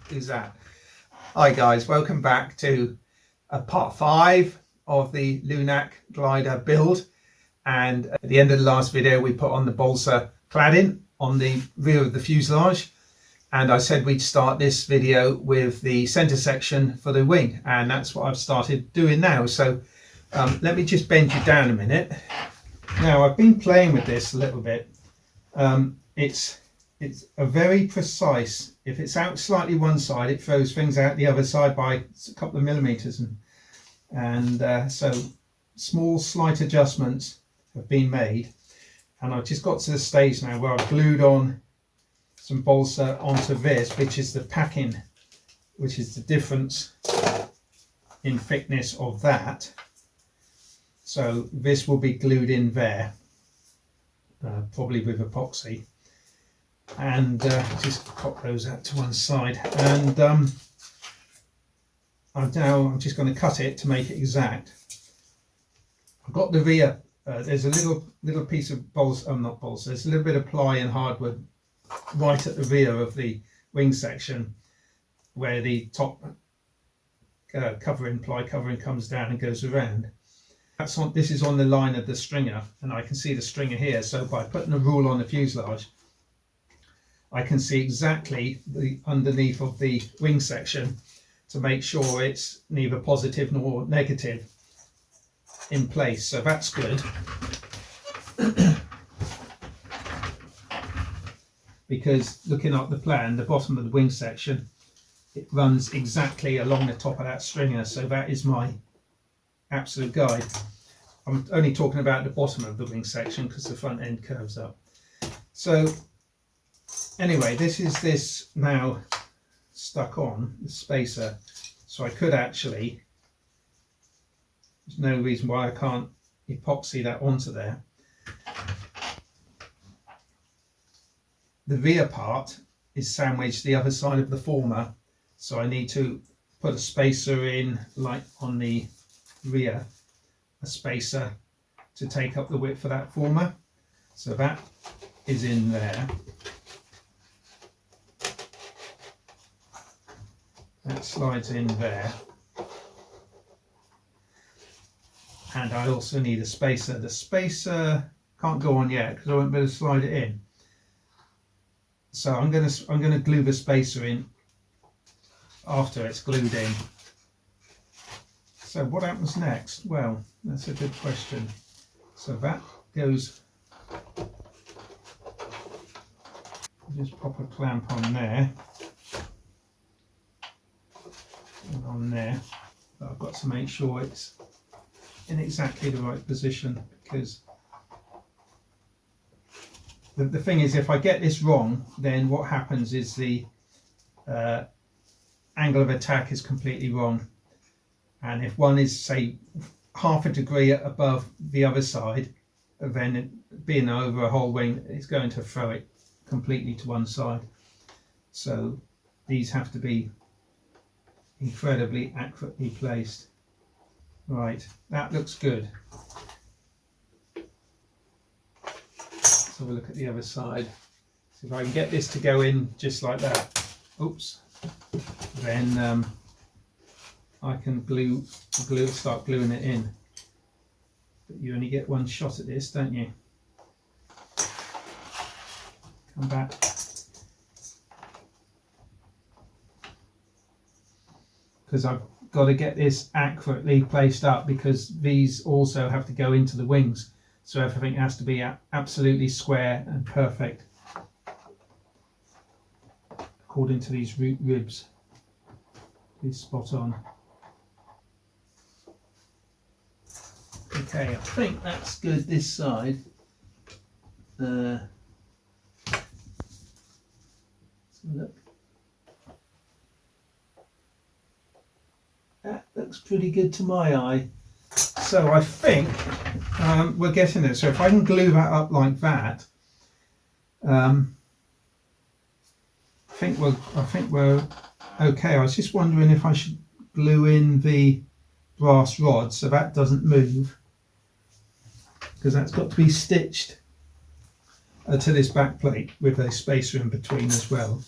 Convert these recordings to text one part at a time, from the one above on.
Who's that? Hi guys, welcome back to part 5 of the Lunak glider build. And at the end of the last video we put on the balsa cladding on the rear of the fuselage, and I said we'd start this video with the center section for the wing, and that's what I've started doing now. So let me just bend you down a minute. Now I've been playing with this a little bit. It's a very precise, if it's out slightly one side it throws things out the other side by a couple of millimeters, and so small slight adjustments have been made, and I've just got to the stage now where I've glued on some balsa onto this, which is the packing, which is the difference in thickness of that. So this will be glued in there, probably with epoxy, and just pop those out to one side. And I'm just going to cut it to make it exact. I've got the rear. There's a little piece of balsa, not balsa. There's a little bit of ply and hardwood right at the rear of the wing section, where the top ply covering comes down and goes around. This is on the line of the stringer, and I can see the stringer here. So by putting a rule on the fuselage, I can see exactly the underneath of the wing section to make sure it's neither positive nor negative in place. So that's good. Because looking at the plan, the bottom of the wing section, it runs exactly along the top of that stringer. So that is my absolute guide. I'm only talking about the bottom of the wing section because the front end curves up. So anyway, this is this now stuck on the spacer, so I could actually, there's no reason why I can't epoxy that onto there. The rear part is sandwiched the other side of the former, so I need to put a spacer in, like on the rear, a spacer to take up the width of that former. So that is in there. That slides in there, and I also need a spacer. The spacer can't go on yet because I won't be able to slide it in. So I'm going to glue the spacer in after it's glued in. So what happens next? Well, that's a good question. So that goes. Just pop a clamp on there. And on there, but I've got to make sure it's in exactly the right position, because the thing is, if I get this wrong, then what happens is the angle of attack is completely wrong, and if one is, say, half a degree above the other side, then it, being over a whole wing, it's going to throw it completely to one side. So these have to be incredibly accurately placed. Right, that looks good. Let's have a look at the other side. So if I can get this to go in just like that, oops, then I can start gluing it in. But you only get one shot at this, don't you? Come back. Because I've got to get this accurately placed up, because these also have to go into the wings, so everything has to be absolutely square and perfect according to these ribs. Be spot on. Okay, I think that's good this side. Let's look. That looks pretty good to my eye. So I think we're getting there. So if I can glue that up like that, I think we're okay. I was just wondering if I should glue in the brass rod so that doesn't move, because that's got to be stitched to this back plate with a spacer in between as well.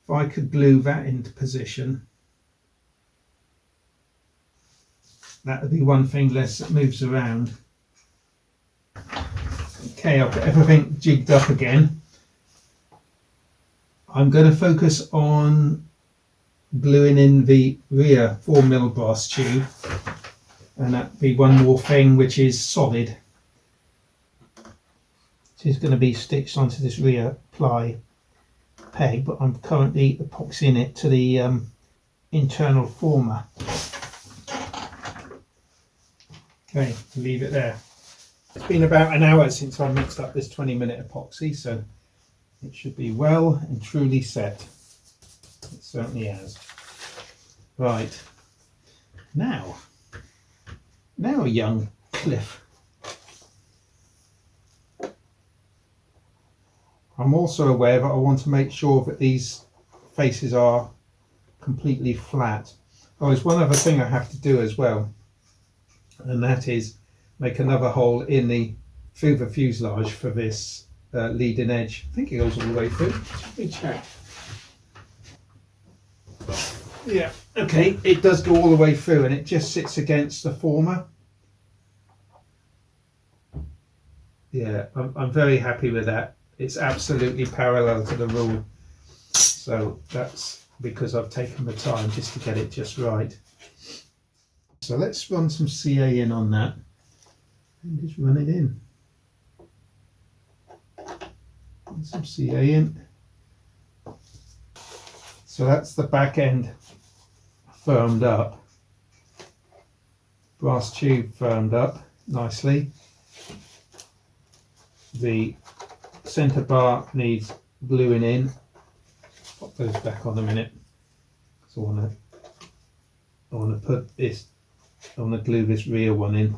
If I could glue that into position, that would be one thing less that moves around. Okay, I've got everything jigged up again. I'm going to focus on gluing in the rear 4mm brass tube, and that'd be one more thing which is solid. Which is going to be stitched onto this rear ply peg, but I'm currently epoxying it to the internal former. Okay, leave it there. It's been about an hour since I mixed up this 20-minute epoxy, so it should be well and truly set. It certainly has. Right, now young Cliff. I'm also aware that I want to make sure that these faces are completely flat. Oh, there's one other thing I have to do as well, and that is make another hole in through the fuselage for this leading edge. I think it goes all the way through. Let me check. Yeah, okay, it does go all the way through, and it just sits against the former. Yeah, I'm very happy with that. It's absolutely parallel to the rule. So that's because I've taken the time just to get it just right. So let's run some CA in on that and just run it in. Run some CA in. So that's the back end firmed up. Brass tube firmed up nicely. The centre bar needs gluing in. Pop those back on a minute. So I want to put this. I want to glue this rear one in,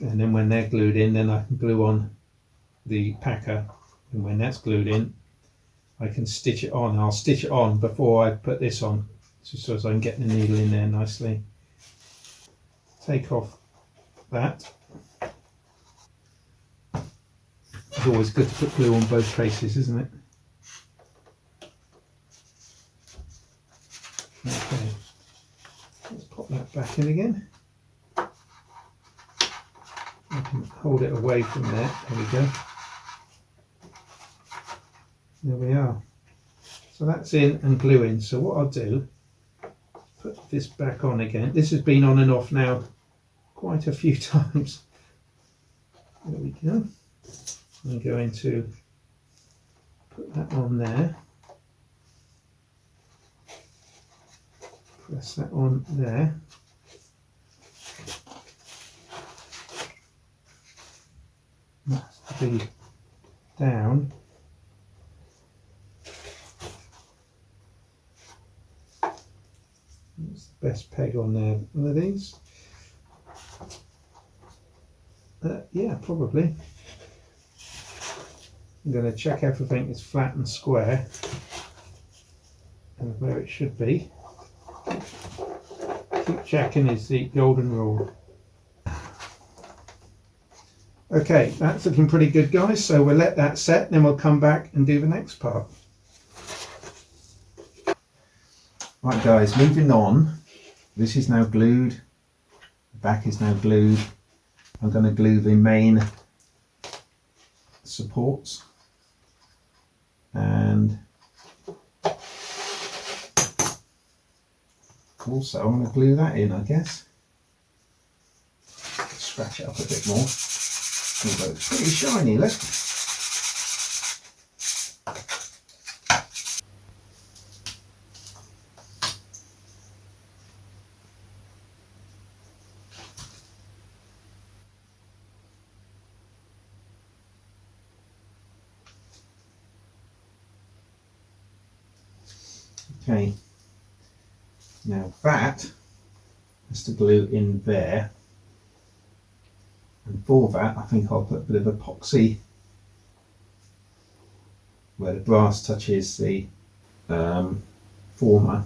and then when they're glued in, then I can glue on the packer, and when that's glued in, I can stitch it on. I'll stitch it on before I put this on, just so as I can get the needle in there nicely. Take off that. It's always good to put glue on both faces, isn't it? Okay, let's pop that back in again. I can hold it away from there. There we go. There we are. So that's in and glue in. So what I'll do, put this back on again. This has been on and off now quite a few times. There we go. I'm going to put that on there. Press that on there. That's to be down. That's the best peg on there. One of these? Yeah, probably. I'm going to check everything is flat and square and where it should be. Keep checking is the golden rule. Okay, that's looking pretty good, guys, so we'll let that set, then we'll come back and do the next part. Right guys, moving on. This is now glued, the back is now glued. I'm going to glue the main supports, and also I'm going to glue that in, I guess. Scratch it up a bit more. Although it's pretty shiny, look. Okay, now that has to glue in there, and for that I think I'll put a bit of epoxy where the brass touches the former,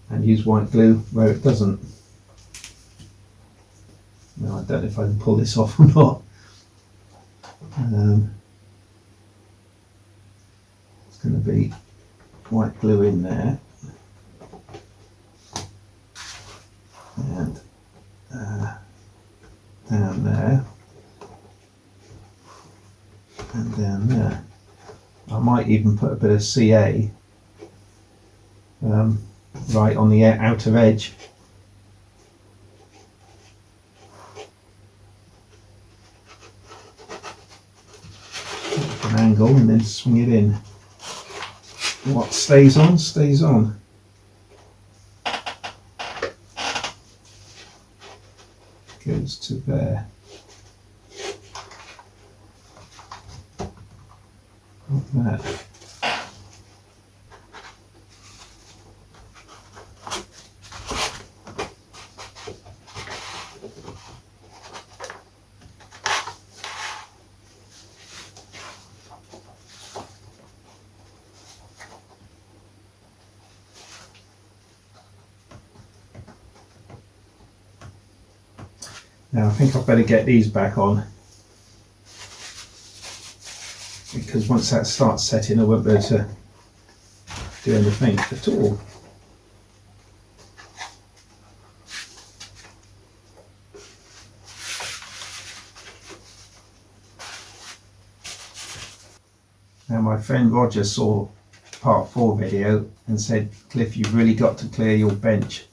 and use white glue where it doesn't. Now I don't know if I can pull this off or not. It's going to be white glue in there, and down there, and down there. I might even put a bit of CA right on the outer edge. An angle and then swing it in. What stays on, stays on. Goes to there. Like that. Now I think I'd better get these back on, because once that starts setting I won't be able to do anything at all. Now my friend Roger saw part 4 video and said, Cliff, you've really got to clear your bench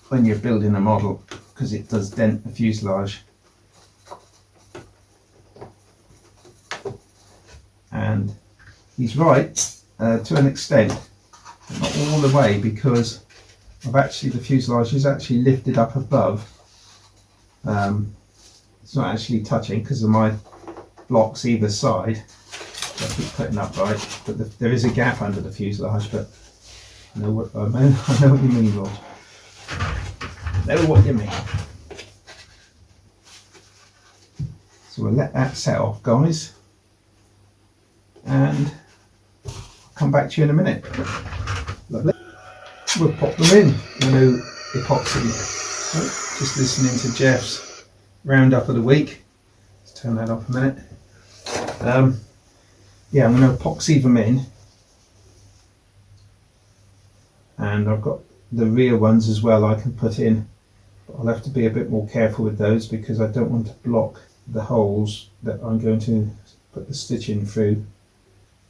when you're building a model, because it does dent the fuselage. And he's right to an extent, but not all the way, because the fuselage is actually lifted up above. It's not actually touching because of my blocks either side. I keep putting up right, but there is a gap under the fuselage. But I know what you mean, Rod. I know what you mean. So we'll let that set off, guys, and I'll come back to you in a minute. Lovely. We'll pop them in the new epoxy. Oh, just listening to Jeff's roundup of the week. Let's turn that off a minute. Yeah, I'm going to epoxy them in, and I've got the rear ones as well I can put in, but I'll have to be a bit more careful with those because I don't want to block the holes that I'm going to put the stitching through.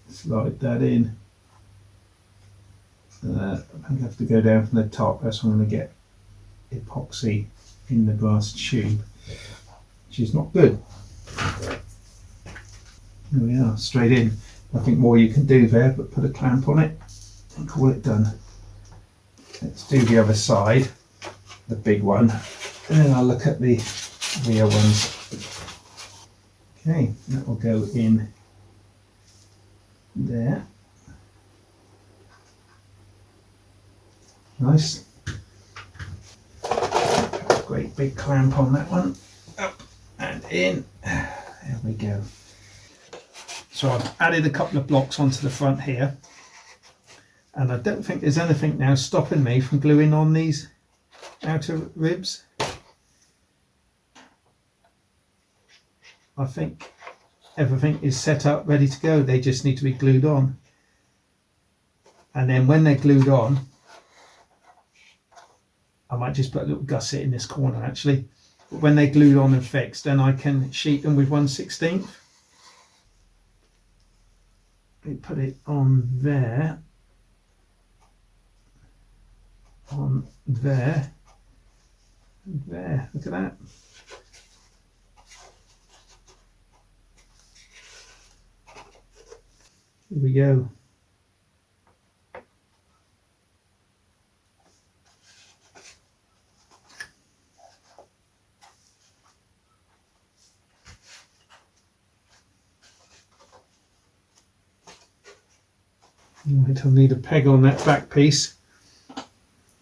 Slide that in. I think I have to go down from the top. That's where I'm going to get epoxy in the brass tube, which is not good. There we are, straight in. Nothing more you can do there but put a clamp on it and call it done. Let's do the other side, the big one, and then I'll look at the rear ones. Okay, that will go in there. Nice. Great big clamp on that one. Up and in. There we go. So I've added a couple of blocks onto the front here, and I don't think there's anything now stopping me from gluing on these outer ribs. I think everything is set up, ready to go. They just need to be glued on. And then when they're glued on, I might just put a little gusset in this corner actually. But when they're glued on and fixed, then I can sheet them with 1/16. We put it on there, on there, and there. Look at that. Here we go. Right, I'll need a peg on that back piece,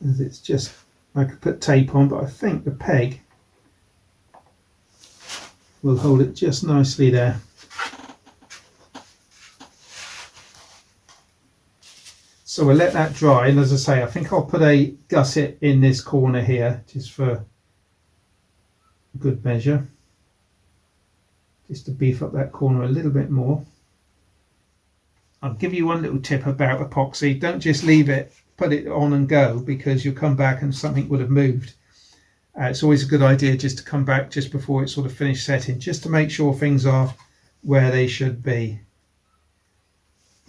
as it's just, I could put tape on, but I think the peg will hold it just nicely there. So we'll let that dry, and as I say, I think I'll put a gusset in this corner here just for good measure, just to beef up that corner a little bit more. I'll give you one little tip about epoxy. Don't just leave it, put it on and go, because you'll come back and something would have moved. It's always a good idea just to come back just before it's sort of finished setting, just to make sure things are where they should be.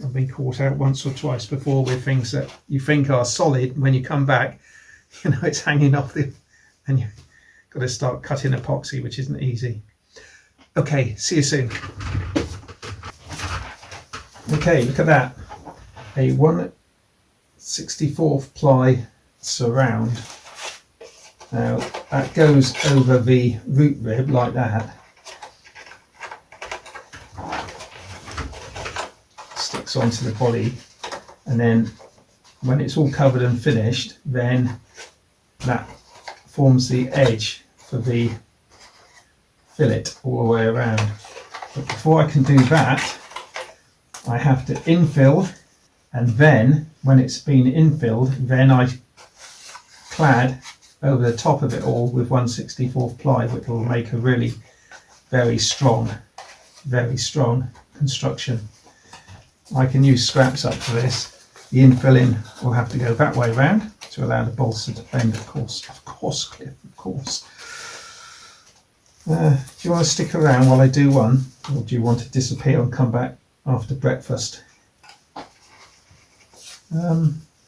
I've been caught out once or twice before with things that you think are solid. When you come back, you know, it's hanging off the, and you've got to start cutting epoxy, which isn't easy. Okay, see you soon. Okay, look at that. A 1/64 ply surround. Now that goes over the root rib like that. Sticks onto the body, and then when it's all covered and finished, then that forms the edge for the fillet all the way around. But before I can do that, I have to infill, and then when it's been infilled, then I clad over the top of it all with 1/64 ply, which will make a really very strong construction. I can use scraps up for this. The infilling will have to go that way round to allow the bolster to bend, of course, Cliff, of course. Do you want to stick around while I do one, or do you want to disappear and come back after breakfast?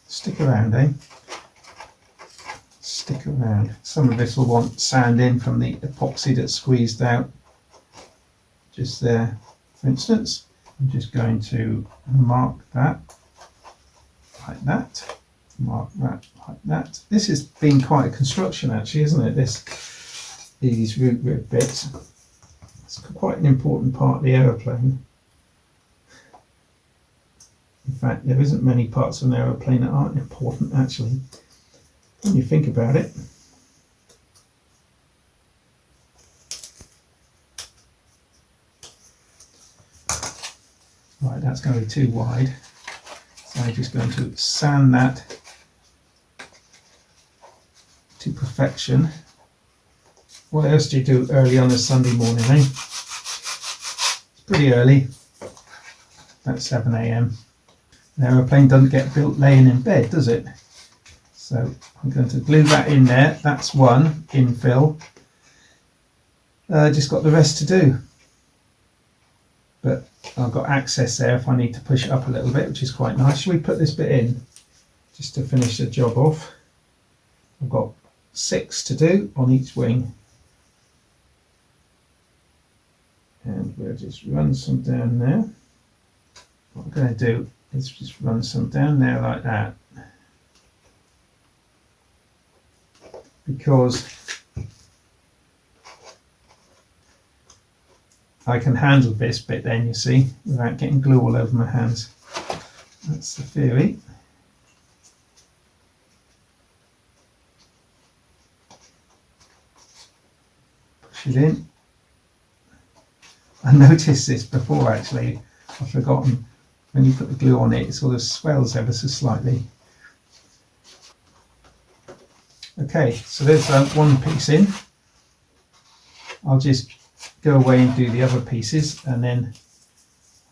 Stick around, eh? Stick around. Some of this will want sanding from the epoxy that's squeezed out just there. For instance, I'm just going to mark that like that, mark that like that. This has been quite a construction actually, isn't it? These root rib bits. It's quite an important part of the aeroplane. In fact, there isn't many parts of an aeroplane that aren't important actually, when you think about it. Right, that's going to be too wide, so I'm just going to sand that to perfection. What else do you do early on a Sunday morning, eh? It's pretty early, about 7 AM. An aeroplane doesn't get built laying in bed, does it? So I'm going to glue that in there. That's one infill. Just got the rest to do. But I've got access there if I need to push it up a little bit, which is quite nice. Shall we put this bit in just to finish the job off? I've got 6 to do on each wing. And we'll just run some down there. What I'm going to do is just run some down there like that. Because I can handle this bit then, you see, without getting glue all over my hands. That's the theory. Push it in. I noticed this before actually, I've forgotten. When you put the glue on it, it sort of swells ever so slightly. Okay, so there's one piece in. I'll just go away and do the other pieces, and then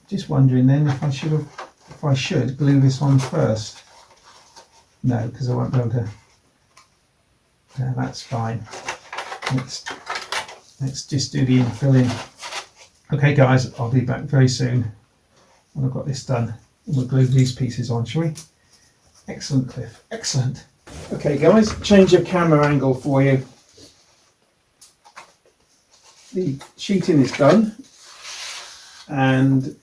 just wondering then if I should glue this on first. No, because I won't be able to. No, that's fine. Let's just do the infilling. Okay guys, I'll be back very soon when I've got this done. We'll glue these pieces on, shall we? Excellent, Cliff, excellent. Okay guys, change of camera angle for you. The sheeting is done, and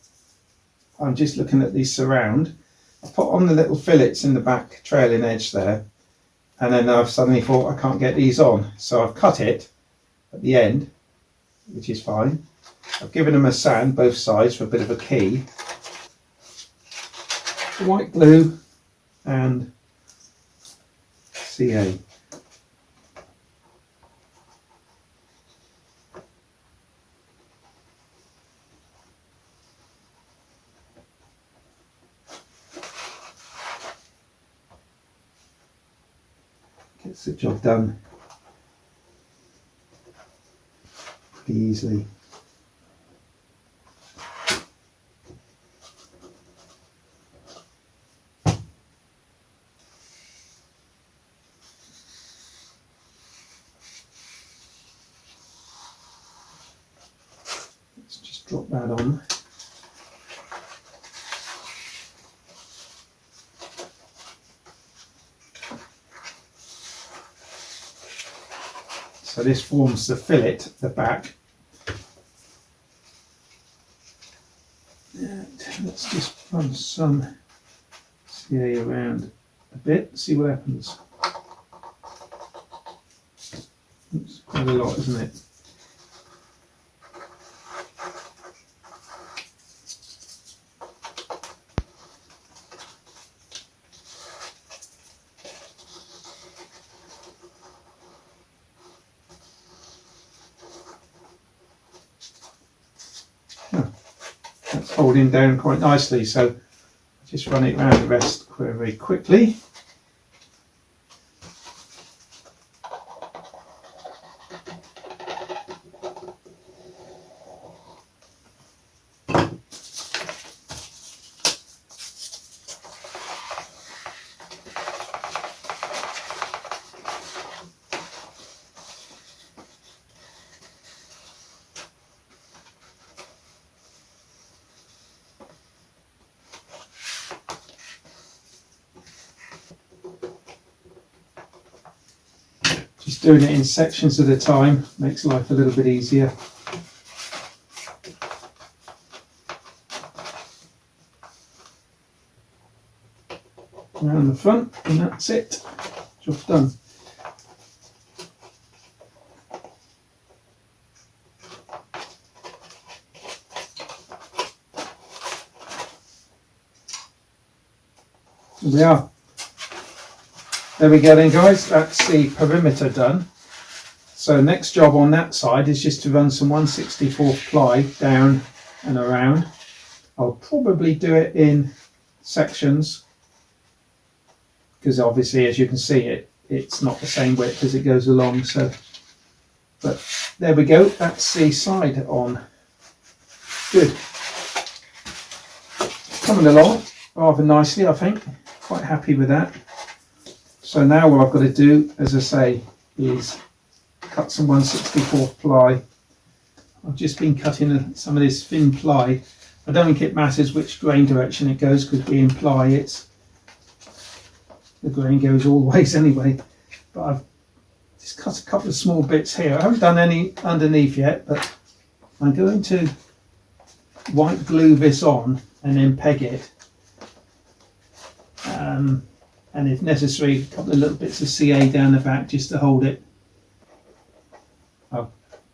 I'm just looking at the surround. I put on the little fillets in the back trailing edge there, and then I've suddenly thought I can't get these on, so I've cut it at the end, which is fine. I've given them a sand both sides for a bit of a key. White glue and CA. Gets the job done. pretty easily. Let's just drop that on. So this forms the fillet at the back. And let's just run some CA around a bit, see what happens. It's quite a lot, isn't it? That's holding down quite nicely, so just run it around the rest very quickly. Just doing it in sections at a time makes life a little bit easier. Around the front, and that's it. Job done. There we are. There we go then, guys, that's the perimeter done. So next job on that side is just to run some 1/64 ply down and around. I'll probably do it in sections because obviously, as you can see, it's not the same width as it goes along. So, but there we go, that's the side on. Good. Coming along rather nicely, I think. Quite happy with that. So now what I've got to do, as I say, is cut some 1/64 ply. I've just been cutting some of this thin ply. I don't think it matters which grain direction it goes because being ply, the grain goes all ways anyway. But I've just cut a couple of small bits here. I haven't done any underneath yet, but I'm going to white glue this on and then peg it. And if necessary, a couple of little bits of CA down the back just to hold it. I've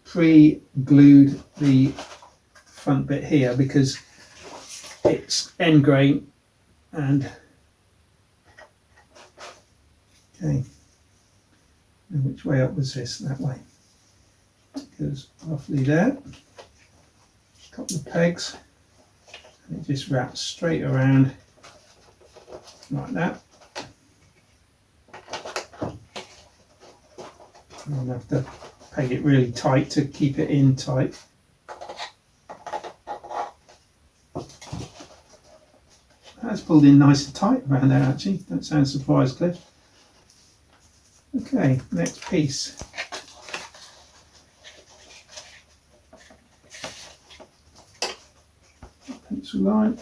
pre-glued the front bit here because it's end grain and okay. And which way up was this? That way. It goes roughly there. A couple of pegs and it just wraps straight around like that. I'm going to have to peg it really tight to keep it in tight. That's pulled in nice and tight around there actually. Don't sound surprised, Cliff. Okay, next piece. Pencil line.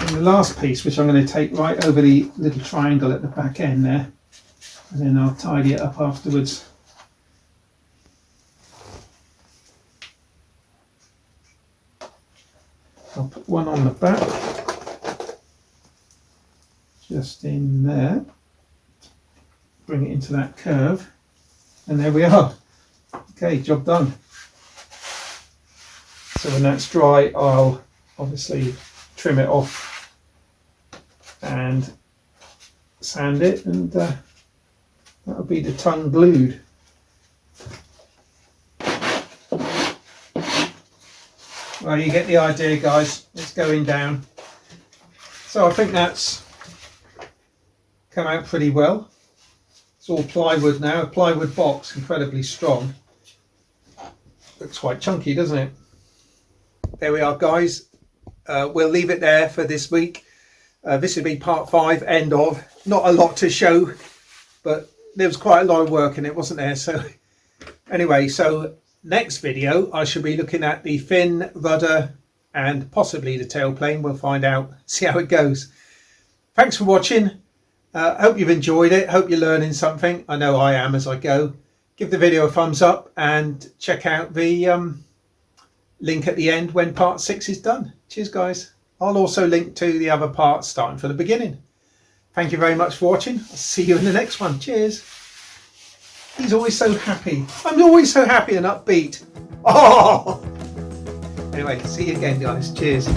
And the last piece, which I'm going to take right over the little triangle at the back end there, and then I'll tidy it up afterwards. I'll put one on the back, just in there, bring it into that curve. And there we are. Okay, job done. So when that's dry, I'll obviously trim it off and sand it, and that'll be the tongue glued. Well, you get the idea, guys. It's going down. So I think that's come out pretty well. It's all plywood now, a plywood box, incredibly strong. Looks quite chunky, doesn't it? There we are, guys. We'll leave it there for this week. This will be part 5, end of. Not a lot to show, but there was quite a lot of work in it, wasn't there? So anyway, so next video I shall be looking at the fin, rudder and possibly the tailplane. We'll find out, see how it goes. Thanks for watching. Hope you've enjoyed it. Hope you're learning something. I know I am as I go. Give the video a thumbs up and check out the link at the end when part 6 is done. Cheers, guys. I'll also link to the other parts starting from the beginning. Thank you very much for watching. I'll see you in the next one. Cheers. He's always so happy. I'm always so happy and upbeat. Oh! Anyway, see you again, guys. Cheers.